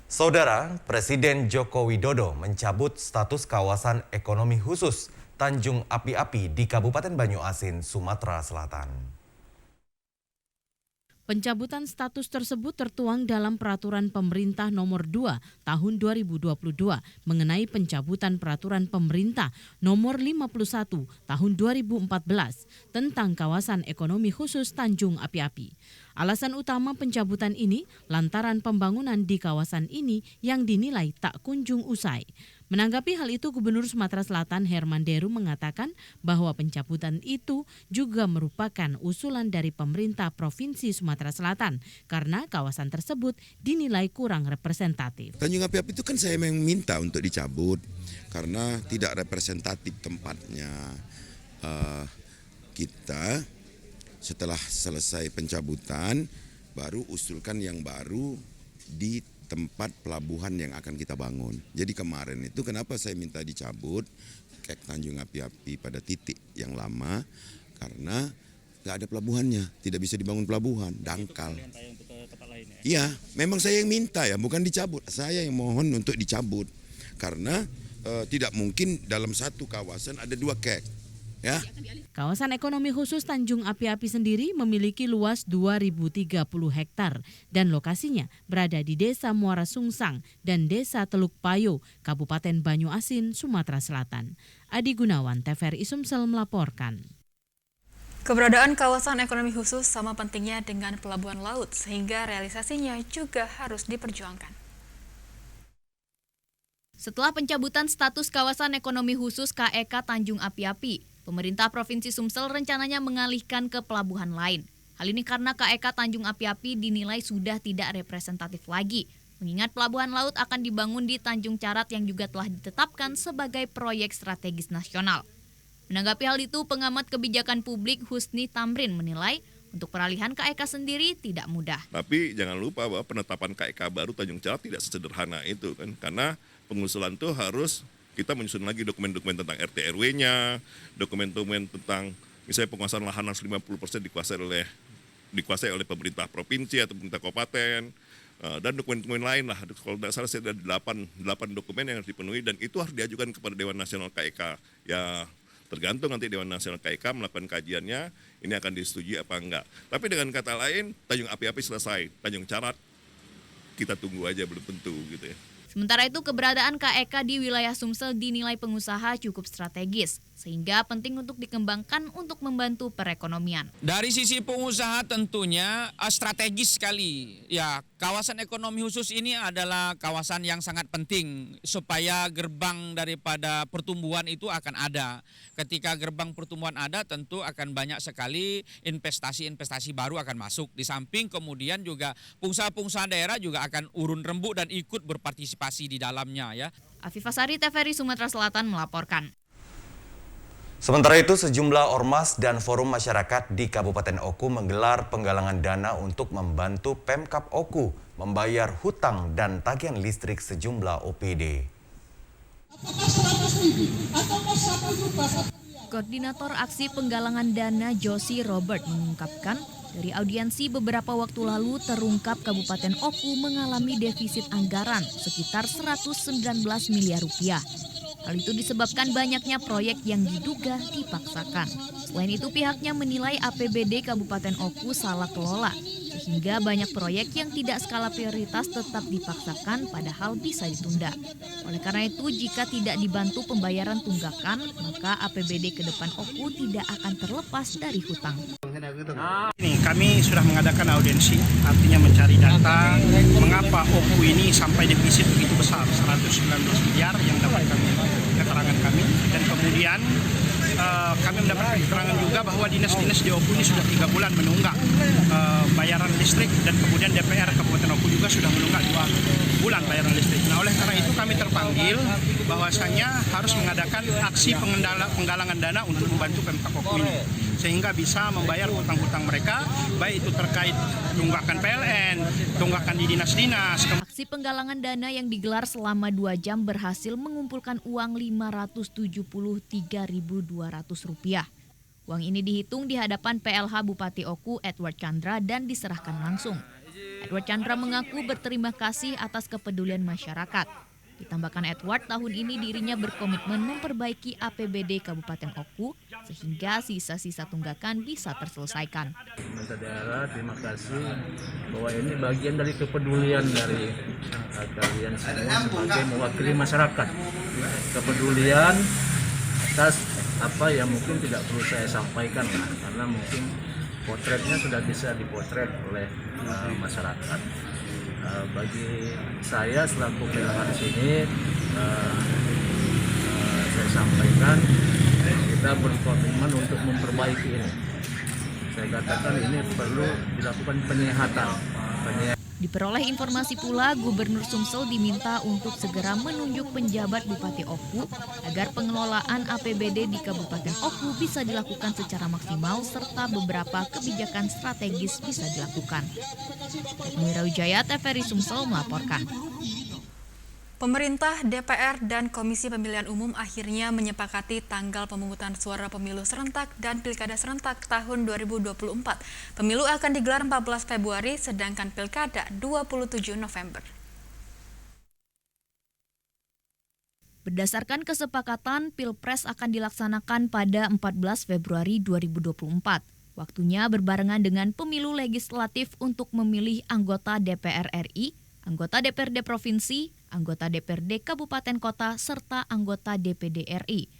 Saudara, Presiden Joko Widodo mencabut status kawasan ekonomi khusus Tanjung Api-Api di Kabupaten Banyuasin, Sumatera Selatan. Pencabutan status tersebut tertuang dalam Peraturan Pemerintah Nomor 2 Tahun 2022 mengenai pencabutan Peraturan Pemerintah Nomor 51 Tahun 2014 tentang kawasan ekonomi khusus Tanjung Api-Api. Alasan utama pencabutan ini lantaran pembangunan di kawasan ini yang dinilai tak kunjung usai. Menanggapi hal itu, Gubernur Sumatera Selatan Herman Deru mengatakan bahwa pencabutan itu juga merupakan usulan dari pemerintah Provinsi Sumatera Selatan karena kawasan tersebut dinilai kurang representatif. Tanjung Api-Api itu kan saya memang minta untuk dicabut karena tidak representatif tempatnya. Kita setelah selesai pencabutan baru usulkan yang baru di tempat pelabuhan yang akan kita bangun. Jadi kemarin itu kenapa saya minta dicabut kek Tanjung Api-Api pada titik yang lama, karena nggak ada pelabuhannya, tidak bisa dibangun pelabuhan, dangkal. Iya, memang saya yang minta ya, bukan dicabut. Saya yang mohon untuk dicabut karena tidak mungkin dalam satu kawasan ada dua kek. Ya. Kawasan ekonomi khusus Tanjung Api-Api sendiri memiliki luas 2.030 hektar dan lokasinya berada di Desa Muara Sungsang dan Desa Teluk Payo, Kabupaten Banyuasin, Sumatera Selatan. Adi Gunawan, TVRI Sumsel melaporkan. Keberadaan kawasan ekonomi khusus sama pentingnya dengan pelabuhan laut sehingga realisasinya juga harus diperjuangkan. Setelah pencabutan status kawasan ekonomi khusus KEK Tanjung Api-Api, pemerintah Provinsi Sumsel rencananya mengalihkan ke pelabuhan lain. Hal ini karena KEK Tanjung Api-Api dinilai sudah tidak representatif lagi, mengingat pelabuhan laut akan dibangun di Tanjung Carat yang juga telah ditetapkan sebagai proyek strategis nasional. Menanggapi hal itu, pengamat kebijakan publik Husni Tamrin menilai untuk peralihan KEK sendiri tidak mudah. Tapi jangan lupa bahwa penetapan KEK baru Tanjung Carat tidak sesederhana itu kan, karena pengusulan itu harus kita menyusun lagi dokumen-dokumen tentang RT RW-nya, dokumen-dokumen tentang misalnya penguasaan lahan harus 50% dikuasai oleh pemerintah provinsi atau pemerintah kabupaten, dan dokumen-dokumen lain lah. Kalau tidak salah saya ada 8 dokumen yang harus dipenuhi dan itu harus diajukan kepada Dewan Nasional KEK. Ya tergantung nanti Dewan Nasional KEK melakukan kajiannya, ini akan disetujui apa enggak. Tapi dengan kata lain, Tanjung Api-Api selesai, Tanjung Carat kita tunggu aja, belum tentu gitu ya. Sementara itu, keberadaan KEK di wilayah Sumsel dinilai pengusaha cukup strategis, sehingga penting untuk dikembangkan untuk membantu perekonomian. Dari sisi pengusaha tentunya strategis sekali. Ya, kawasan ekonomi khusus ini adalah kawasan yang sangat penting supaya gerbang daripada pertumbuhan itu akan ada. Ketika gerbang pertumbuhan ada, tentu akan banyak sekali investasi-investasi baru akan masuk. Di samping kemudian juga pengusaha-pengusaha daerah juga akan urun rembuk dan ikut berpartisipasi di dalamnya ya. Afifah Sari, TVRI Sumatera Selatan melaporkan. Sementara itu, sejumlah ormas dan forum masyarakat di Kabupaten Oku menggelar penggalangan dana untuk membantu Pemkab Oku membayar hutang dan tagihan listrik sejumlah OPD. Koordinator Aksi Penggalangan Dana Josi Robert mengungkapkan, dari audiensi beberapa waktu lalu terungkap Kabupaten Oku mengalami defisit anggaran sekitar 119 miliar rupiah. Hal itu disebabkan banyaknya proyek yang diduga dipaksakan. Selain itu, pihaknya menilai APBD Kabupaten Oku salah kelola, sehingga banyak proyek yang tidak skala prioritas tetap dipaksakan padahal bisa ditunda. Oleh karena itu, jika tidak dibantu pembayaran tunggakan, maka APBD ke depan Oku tidak akan terlepas dari hutang. Kami sudah mengadakan audiensi, artinya mencari data mengapa Oku ini sampai defisit begitu besar, 119 miliar yang dapat keterangan kami. Dan kemudian kami mendapat keterangan juga bahwa dinas-dinas di Oku ini sudah 3 bulan menunggak bayaran listrik, dan kemudian DPR Kabupaten Oku juga sudah menunggak 2 bulan bayaran listrik. Nah, oleh karena itu kami terpanggil bahwasanya harus mengadakan aksi penggalangan dana untuk membantu Pemkab Oku ini, sehingga bisa membayar hutang-hutang mereka, baik itu terkait tunggakan PLN, tunggakan di dinas-dinas. Aksi penggalangan dana yang digelar selama 2 jam berhasil mengumpulkan uang Rp573.200. Uang ini dihitung di hadapan PLH Bupati Oku Edward Chandra dan diserahkan langsung. Edward Chandra mengaku berterima kasih atas kepedulian masyarakat. Ditambahkan Edward, tahun ini dirinya berkomitmen memperbaiki APBD Kabupaten Oku sehingga sisa-sisa tunggakan bisa terselesaikan. Pemerintah daerah, terima kasih bahwa ini bagian dari kepedulian dari kalian semua sebagai mewakili masyarakat. Kepedulian atas apa yang mungkin tidak perlu saya sampaikan lah, karena mungkin potretnya sudah bisa dipotret oleh masyarakat. Bagi saya selaku PLH di sini, saya sampaikan kita berkomitmen untuk memperbaiki ini. Saya katakan ini perlu dilakukan penyehatan. Diperoleh informasi pula, Gubernur Sumsel diminta untuk segera menunjuk penjabat Bupati Oku agar pengelolaan APBD di Kabupaten Oku bisa dilakukan secara maksimal serta beberapa kebijakan strategis bisa dilakukan. Retno Wijaya, TVRI Sumsel melaporkan. Pemerintah, DPR, dan Komisi Pemilihan Umum akhirnya menyepakati tanggal pemungutan suara pemilu serentak dan pilkada serentak tahun 2024. Pemilu akan digelar 14 Februari, sedangkan pilkada 27 November. Berdasarkan kesepakatan, Pilpres akan dilaksanakan pada 14 Februari 2024. Waktunya berbarengan dengan pemilu legislatif untuk memilih anggota DPR RI, anggota DPRD Provinsi, anggota DPRD Kabupaten Kota, serta anggota DPD RI.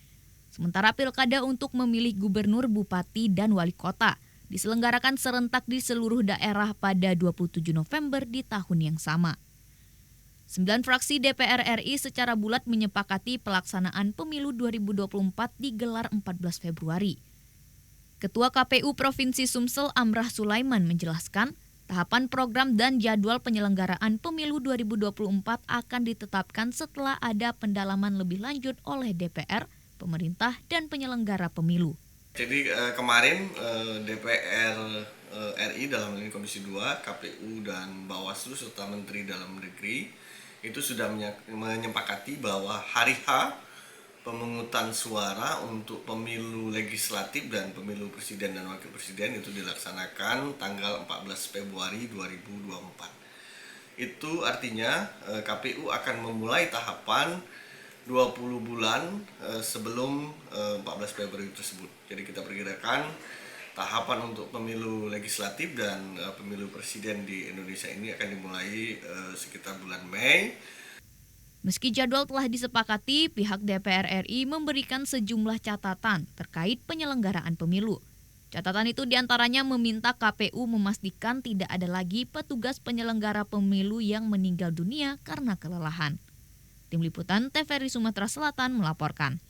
Sementara pilkada untuk memilih gubernur, bupati, dan wali kota diselenggarakan serentak di seluruh daerah pada 27 November di tahun yang sama. 9 fraksi DPR RI secara bulat menyepakati pelaksanaan pemilu 2024 digelar 14 Februari. Ketua KPU Provinsi Sumsel Amrah Sulaiman menjelaskan, tahapan program dan jadwal penyelenggaraan pemilu 2024 akan ditetapkan setelah ada pendalaman lebih lanjut oleh DPR, pemerintah, dan penyelenggara pemilu. Jadi kemarin DPR RI dalam ini Komisi 2, KPU dan Bawaslu serta Menteri Dalam Negeri itu sudah menyepakati bahwa hari H pemungutan suara untuk pemilu legislatif dan pemilu presiden dan wakil presiden itu dilaksanakan tanggal 14 Februari 2024. Itu artinya KPU akan memulai tahapan 20 bulan sebelum 14 Februari tersebut. Jadi kita perkirakan tahapan untuk pemilu legislatif dan pemilu presiden di Indonesia ini akan dimulai sekitar bulan Mei. Meski jadwal telah disepakati, pihak DPR RI memberikan sejumlah catatan terkait penyelenggaraan pemilu. Catatan itu diantaranya meminta KPU memastikan tidak ada lagi petugas penyelenggara pemilu yang meninggal dunia karena kelelahan. Tim Liputan TVRI Sumatera Selatan melaporkan.